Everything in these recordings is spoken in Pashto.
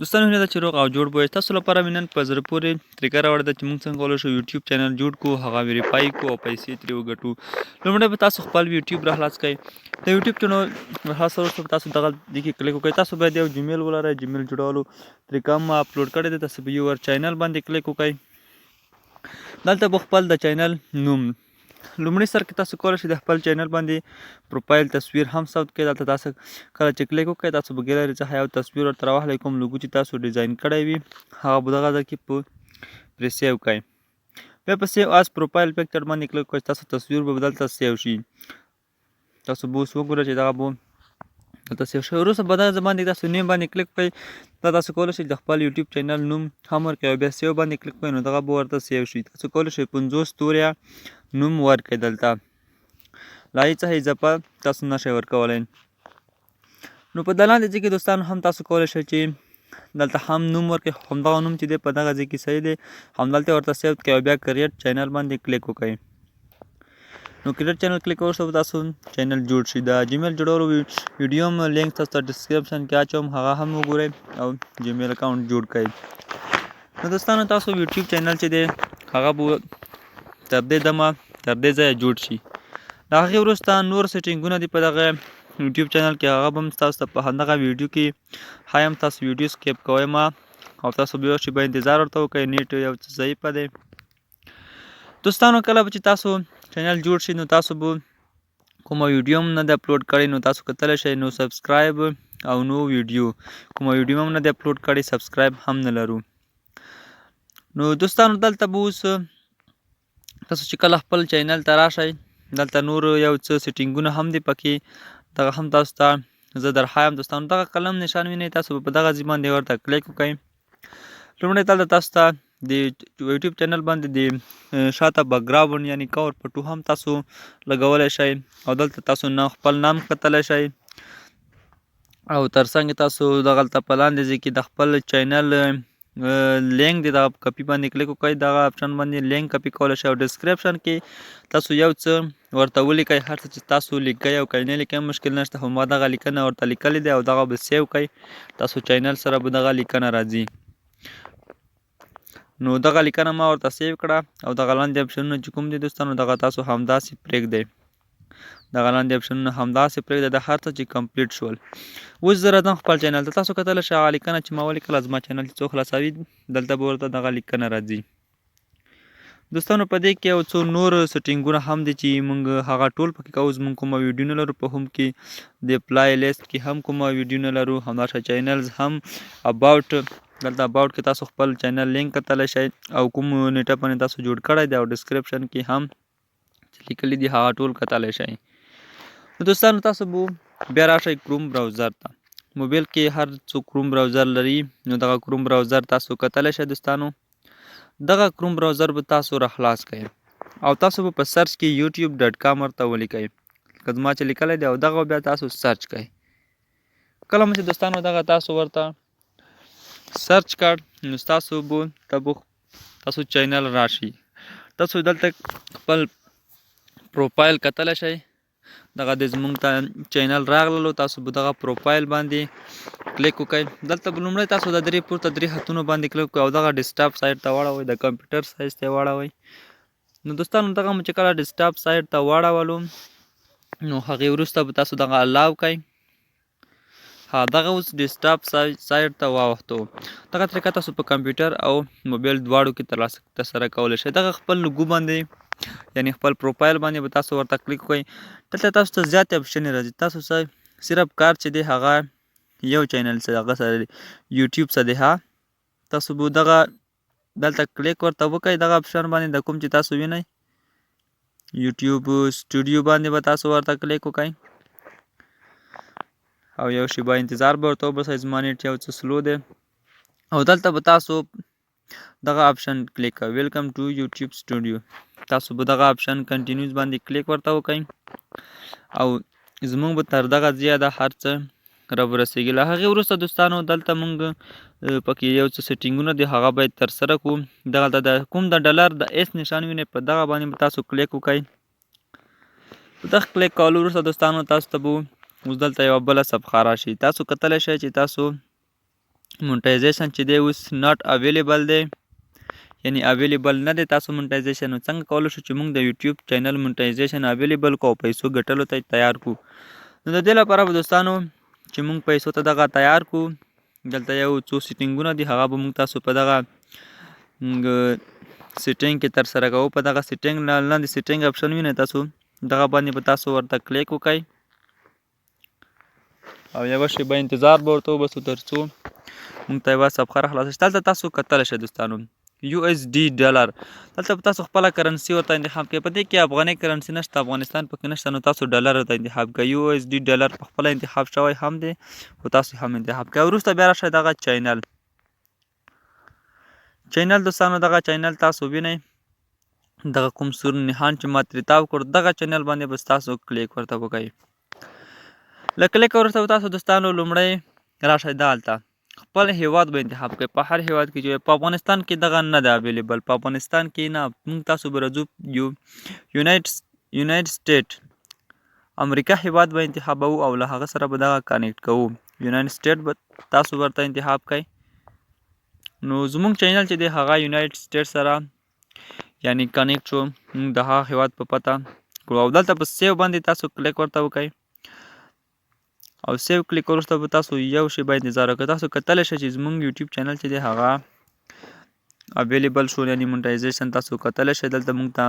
دوستانو هیله ده چې روغ او جوړ به وئ. تاسو لپاره مې نن په زړه پورې طریقه راوړې ده چې موږ څنګه کولی شو یوټیوب چینل جوړ کړو، هغه ویریفای کړو او پیسې ترې وګټو. لومړی به تاسو خپل یوټیوب راخلاص کړئ. د یوټیوب چینل راخلاص وروسته به تاسو دغه دې کې کلیک وکړئ. تاسو باید یو جیمیل ولرئ. جیمیل جوړولو طریقه هم اپلوډ کړی دی. تاسو به یور چینل باندې کلیک وکړئ. دلته به خپل د چینل نوم لومړي سر کې تاسو کولی شئ د خپل چینل باندې پروفایل تصویر هم ثبت کړئ. دلته تاسو کله چې کلیک وکړئ تاسو به ګیلري څخه یو تصویر ورته راواخلئ، کوم لوګو چې تاسو ډیزاین کړی وي هغه به دغه ځای کې پرې سیو کړئ. بیا په سیو از پروفایل پکچر باندې کلیک وکړئ. تاسو تصویر به دلته سیو شي. تاسو به اوس وګورئ چې دغه به دلته سیو شوی. وروسته به دغه باندې تاسو نیم باندې کلیک کړئ. دا تاسو کولی شئ د خپل یوټیوب چینل نوم هم ورکړئ او بیا سیو باندې کلیک کړئ نو دغه به ورته سیو شي. تاسو کولی شئ 50 ستوریا نوم ورکړئ. دلته له هغې څخه اضافه تاسو نشئ ورکولی. نو په دلاندې ځای کې دوستانو هم تاسو کولی شئ چې دلته هم نوم ورکړئ. همدغه نوم چې دی په دغه ځای کې صحیح دی همدلته ورته سیو کړئ او بیا کریټ چینل باندې کلیک وکړئ. نو کریټ چینل کلیک وروسته به تاسو چینل جوړ شي. د جیمیل جوړولو ویډیو هم لینک تاسو ته ډسکرپشن کې اچوم، هغه هم وګورئ او جیمیل اکاونټ جوړ کړئ. نو دوستانو تاسو یوټیوب چینل چې دی هغه به تر دې دمه تر دې ځایه جوړ شي. د هغې وروسته نور سیټینګونه دي په دغه یوټیوب چینل کې هغه به هم تاسو ته په همدغه ویډیو کې ښایم. تاسو ویډیو سکیپ کوئ ما او تاسو به یو شېبه انتظار ورته وکړئ. نیټ یو څه ضعیفه دی. دوستانو کله به چې تاسو چینل جوړ شي نو تاسو به کومه ویډیو هم نه دی اپلوډ کړی نو تاسو کتلی شئ نو سبسکرایب او نو ویډیو کومه ویډیو هم نه دی اپلوډ کړی، سبسکرایب هم نه لرو. نو دوستانو دلته به اوس تاسو چې کله خپل چینل ته راشئ دلته نور یو څه سیټینګونه هم دي پکې، دغه هم تاسو ته زه درښایم. دوستانو دغه قلم نشان وینئ تاسو به په دغه ځای باندې ورته کلیک وکړئ. لومړی دلته تاسو ته د یوټیوب چینل باندې د شاته بیکګراونډ یعنی کور پټو هم تاسو لګولی شئ او دلته تاسو خپل نام کتلی شئ او ترڅنګ تاسو دغلته په لاندې ځای کې د خپل چینل لینک دی دغه کپي باندې کلیک وکړئ. دغه اپشن باندې لینک کپي کولی شئ او ډسکرپشن کې تاسو یو څه ورته ولیکئ. هر څه چې تاسو لیکئ او که نه لیکئ مشکل نشته، خو ما دغه لیکنه ورته لیکلې دی او دغه به سیو کړئ. تاسو چینل سره به دغه لیکنه راځي. نو دغه لیکنه ما ورته سیو کړه او دغه لاندې اپشنونه چې کوم دي دوستانو دغه تاسو همداسې پرېږدئ. دغه لاندې اپشنونه همداسې پرېږدئ. د هر څه چې کمپلیټ شول. اوس زه راځم خپل چینل ته. تاسو کتلی شئ هغه لیکنه چې ما ولیکله زما چینل چې څوک خلاصوي دلته به ورته دغه لیکنه راځي. دوستانو په دې کې یو څو نور سیټینګونه هم دي چې موږ هغه ټول پکې کوو. زموږ کومه ویډیو نه لرو په هم کې د پلای لیست کې هم کومه ویډیو نه لرو. همداشان چینلز هم اباوټ دلته اباوټ کې تاسو خپل چینل لینک کتلی شئ او کوم نیټه باندې تاسو جوړ کړی دی او ډسکرپشن کې هم چې لیکلي دي هغه ټول کتلی شئ. نو دوستانو تاسو به بیا راشئ کروم براوزر ته. موبایل کې هر څوک کروم براوزر لري نو دغه کروم براوزر تاسو کتلی شئ. دوستانو دغه کروم براوزر به تاسو راخلاص کړئ او تاسو به په سرچ کې youtube.com ورته ولیکئ لکه زما چې لیکلی دی او دغه بیا تاسو سرچ کړئ. کله مو چې دوستانو دغه تاسو ورته سرچ کړ نو ستاسو به تاسو چینل راشي. تاسو دلته خپل پروفایل کتلی شئ. دغه د زموږ ته چینل راغللو تاسو به دغه پروفایل باندې کلیک وکړئ. دلته به لومړی تاسو د درې پورته درې خطونو باندې کلیک وکړئ او دغه ډیسکټاپ سایډ ته واړوئ، د کمپیوټر سایز ته واړوئ. نو دوستانو دغه مو چې کله ډیسکټاپ سایډ ته واړولو نو هغې وروسته به تاسو دغه الاو کړئ. دغه اوس ډیسکټاپ سایډ ته واوښتو. دغه طریقه تاسو په کمپیوټر او موبایل دواړو کې ترسره کولی شئ. دغه خپل لوګو باندې یعنی خپل پروفایل باندې به تاسو ورته کلیک کړئ. دلته تاسو ته زیاتې اپشنې راځي. تاسو صرف کار چې دی هغه یو چینل څه هغه سره یوټیوب څه دی تاسو به دغه دلته کلیک ورته وکړئ. دغه اپشن باندې د کوم چې تاسو وینئ یوټیوب سټوډیو باندې به تاسو ورته کلیک وکړئ او یو شیبه انتظار به ورته وباسئ. زما نیټ یو څه سلو دی او دلته به تاسو دغه اپشن کلیک کوئ ویلکم ټو یوټیوب سټوډیو. تاسو به دغه اپشن کنټینیوز باندې کلیک ورته وکړئ او زموږ به تر دغه ځایه د هر څه راورسېږي. له هغې وروسته دوستانو دلته موږ پکې یو څه سیټینګونه دي هغه باید ترسره کړو. دغلته د کوم د ډالر د ایس نشان وینئ په دغه باندې به تاسو کلیک وکړئ. په دغه کلیک کولو وروسته دوستانو تاسو ته به اوس دلته یوه بله صفحه راشي. تاسو کتلی شئ چې تاسو مونټایزیشن چې دی اوس ناٹ اویلیبل دی، یعنی اویلیبل نه دی. تاسو مونټایزیشن څنګه کولی شو چې موږ د یوټیوب چینل مونټایزیشن اویلیبل کو او پیسو ګټلو ته تیار کو. نو د دې لپاره به دوستانو چې موږ پیسو ته دغه تیار کو، دلته یو څو سیټینګونه دي هغه به موږ تاسو په دغه سیټینګ کې تر سره کوو. په دغه سیټینګ لاندې سیټینګ اپشن وینئ تاسو، دغه باندې به تاسو ورته کلیک وکړئ او یوه شیبه انتظار به ورته وباسو تر څو موږ ته یوه صفحه راخلاصه شي. دلته تاسو کتلی شئ دوستانو USD ډالر، دلته به تاسو خپله کرنسي ورته انتخاب کړئ. په دې کې افغاني کرنسي نشته، افغانستان پکې نشته، نو تاسو ډالر ورته انتخاب کړئ. USD ډالر په خپله انتخاب شوی هم دی خو تاسو هم انتخاب کړئ. وروسته بیا راشئ دغه چینل دوستانو، دغه چینل تاسو وینئ، دغه کوم سور نښان چې ما ترې تاو کړ دغه چینل باندې به تاسو کلیک ورته وکړئ. له کلیک وروسته به تاسو دوستانو لومړی راشئ دلته خپل هیواد به انتخاب کړئ. په هر هیواد کې چې په افغانستان کې دغه نه ده اویلیبل، په افغانستان کې نه، موږ تاسو به راځو یونایټډ سټیټ امریکا هیواد به انتخابوو او له هغه سره به دغه کانیکټ کوو. یونایټډ سټیټ به تاسو ورته انتخاب کړئ. نو زموږ چینل چې دی هغه یونایټډ سټیټ سره یعنی کانیکټ شو، موږ د هغه هیواد په پته کړو او دلته په سیو باندې تاسو کلیک ورته وکړئ او سیو کلیک وروسته به تاسو یو شیبه انتظار وکړئ. تاسو کتلی شئ چې زموږ یوټیوب چینل چې دی هغه اویلیبل شو، یعنی مونټایزیشن تاسو کتلی شئ. دلته موږ ته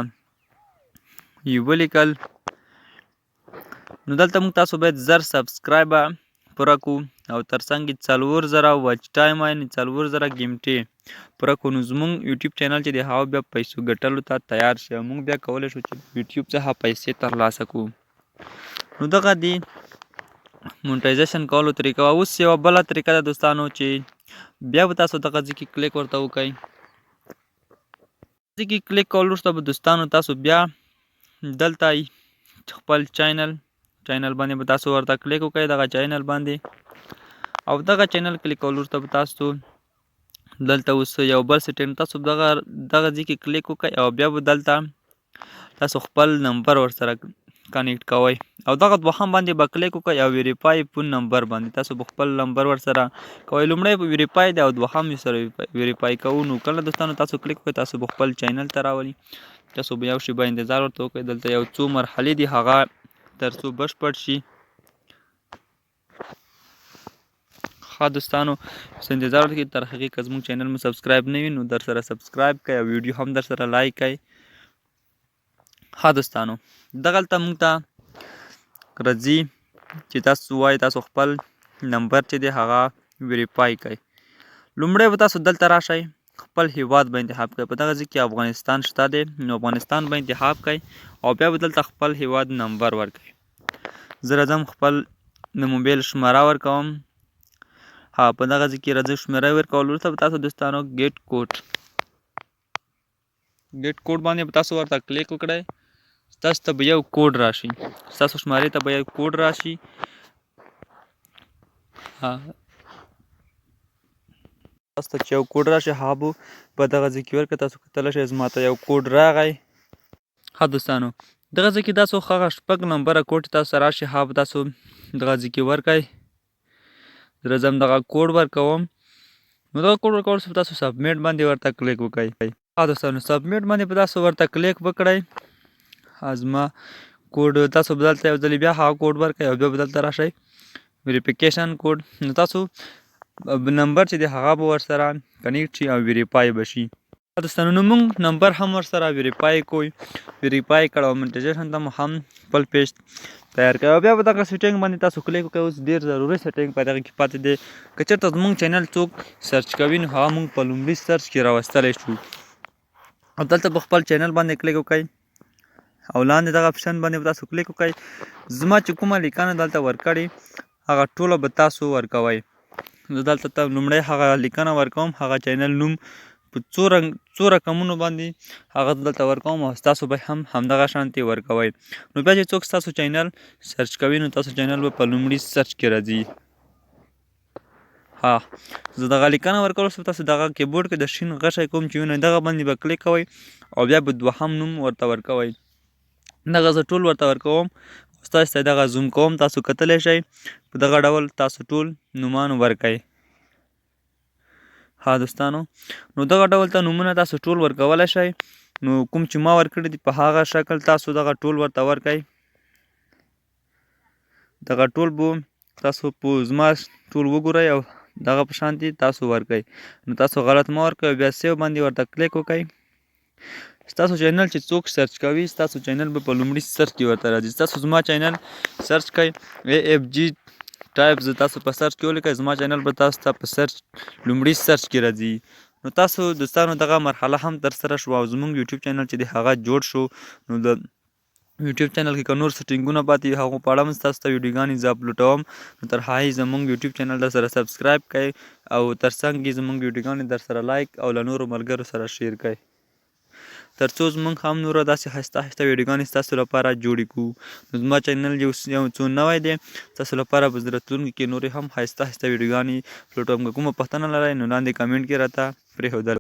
یې ولیکل. نو دلته موږ تاسو باید 1000 سبسکرایبه پوره کړو او ترڅنګ یې 4000 واچ ټایم یعنې 4000 ګیمټې پوره کړو. نو زموږ یوټیوب چینل چې دی هغه بیا پیسو ګټلو ته تیار شي او موږ بیا کولی شو چې یوټیوب څخه پیسې ترلاسه کړو. نو دغه دی مونټایزیشن کولو طریقه. اوس یوه بله طریقه ده دوستانو چې بیا به تاسو دغه ځای کې کلیک ورته وکړئ. ځای کې کلیک کول وروسته به دوستانو تاسو بیا دلته خپل چینل باندې به تاسو ورته کلیک وکړئ، دغه چینل باندې، او دغه چینل کلیک کول وروسته به تاسو دلته اوس یو بل سیټینګ تاسو دغه ځای کې کلیک وکړئ او بیا به دلته تاسو خپل نمبر ورسره کانیکټ کوئ او دغه دوهم باندې به کلیک وکړئ او ویریفای فون نمبر باندې تاسو به خپل نمبر ورسره کوئ. لومړی به ویریفای دی او دوهم یې سره ویریفای کوو. نو کله دوستانو تاسو کلیک وکړئ تاسو به خپل چینل ته راولي. تاسو به یو شیبه انتظار ورته وکړئ. دلته یو څو مرحلې دي هغه تر څو بشپړ شي. ښه دوستانو انتظار وکړئ تر هغې که زموږ چینل مو سبسکرایب نه وي نو در سره سبسکرایب کړئ او ویډیو هم در سره لایک کړئ. ښه دوستانو دغلته موږ ته راځي چې تاسو وایئ تاسو خپل نمبر چې دی هغه ویریفای کړئ. لومړی به تاسو دلته راشئ، خپل هیواد به انتخاب کړئ. په دغه ځای کې افغانستان شته دی نو افغانستان به انتخاب کړئ او بیا به دلته خپل هیواد نمبر ورکړئ. زه راځم خپل د موبایل شماره ورکوم. ها په دغه ځای کې راځئ شمېره ورکول وروسته به تاسو دوستانو ګیټ کوډ باندې به تاسو ورته کلیک وکړئ. ستاسو ته به یو کوډ راشي، ستاسو شمارې ته به یو کوډ راشي. تاسو ته چې یو کوډ راشي هغه به په دغه ځای کې ورکړئ. تاسو کتلی شئ زما ته یو کوډ راغی. ښه دوستانو دغه ځای کې تاسو هغه 6 نمبره کوډ تاسو ته راشي هغه به تاسو دغه ځای کې ورکړئ. زه راځم دغه کوډ ورکوم. نو دغه کوډ ورکول وروسته تاسو سبمیټ باندې ورته کلیک وکړئ. ښه دوستانو سبمیټ باندې به تاسو ورته کلیک وکړئ. زما کوډ تاسو به دلته یو ځلې بیا هغه کوډ ورکړئ او بیا به دلته راشئ ویریفیکیشن کوډ. نو تاسو نمبر چې دی هغه به ورسره کنیکټ شي او ویریفای به شي. دوستانو نو موږ نمبر هم ورسره ویریفای کړ او مونټایزیشن ته مو هم خپل پیج تیار کړی او بیا به دغه سیټینګ باندې تاسو کلیک وکړئ. اوس ډېر ضروري سیټینګ په دغه کې پاتې دی. که چېرته زموږ چینل څوک سرچ کوي نو هغه موږ په لومړي سرچ کې راوستلی شو او دلته به خپل چینل باندې کلیک وکړئ او لاندې دغه اپشن باندې به تاسو کلیک وکړئ. زما چې کومه لیکنه دلته ورکړې هغه ټوله به تاسو ورکوئ. زه دلته ته لومړی هغه لیکنه ورکوم، هغه چینل نوم په څو رقمونو باندې هغه دلته ورکوم او تاسو به هم همدغه شانتې ورکوئ. نو بیا چې څوک ستاسو چینل سرچ کوي نو تاسو چینل به په لومړي سرچ کې راځي. زه دغه لیکنه ورکول وروسته تاسو دغه کیبورډ کې د شین غشی کوم چې وینئ دغه باندې به کلیک کوئ او بیا به دوهم نوم ورته ورکوئ. دغه زه ټول ورته ورکوم. ستاسو ته دغه زوم کوم، تاسو کتلی شئ په دغه ډول تاسو ټول نومان ورکئ. ها دوستانو نو دغه ډول ته نومونه تاسو ټول ورکولی شئ. نو کوم چې ما ورکړي دي په هغه شکل تاسو دغه ټول ورته ورکئ. دغه ټول به تاسو په زما ټول وګورئ او دغه په شانتي تاسو ورکئ. نو تاسو غلط مه ورکوئ، بیا سیو باندې ورته کلیک وکئ. ستاسو چینل چې څوک سرچ کوي ستاسو چینل به په لومړي سرچ کې ورته راځي. تاسو زما چینل سرچ کئ AFG ټایپ تاسو په سرچ کې ولیکئ، زما چینل به تاسو ته په سرچ لومړي سرچ کې راځي. نو تاسو دوستانو دغه مرحله هم ترسره شوه او زموږ یوټیوب چینل چې دی هغه جوړ شو. نو د یوټیوب چینل کې که نور سټینګونه پاتې وي هغو په اړه هم تاسو ته ویډیوګانې زه اپلوډوم. نو تر هغې زموږ یوټیوب چینل در سره سبسکرایب کړئ او تر څنګ یې زموږ ویډیوګانې در سره لایک او له نورو ملګرو سره شیر کړئ، تر څو زموږ هم نوره داسې ښایسته ښایسته ویډیوګانې ستاسو لپاره جوړې کړو. نو زما چینل یو څو نوی دی، ستاسو لپاره به زه راتلونکي کې نورې هم ښایسته ښایسته ویډیوګانې اپلوډوم. که کومه پوښتنه لرئ نو لاندې کمنټ کې راته پرېښودل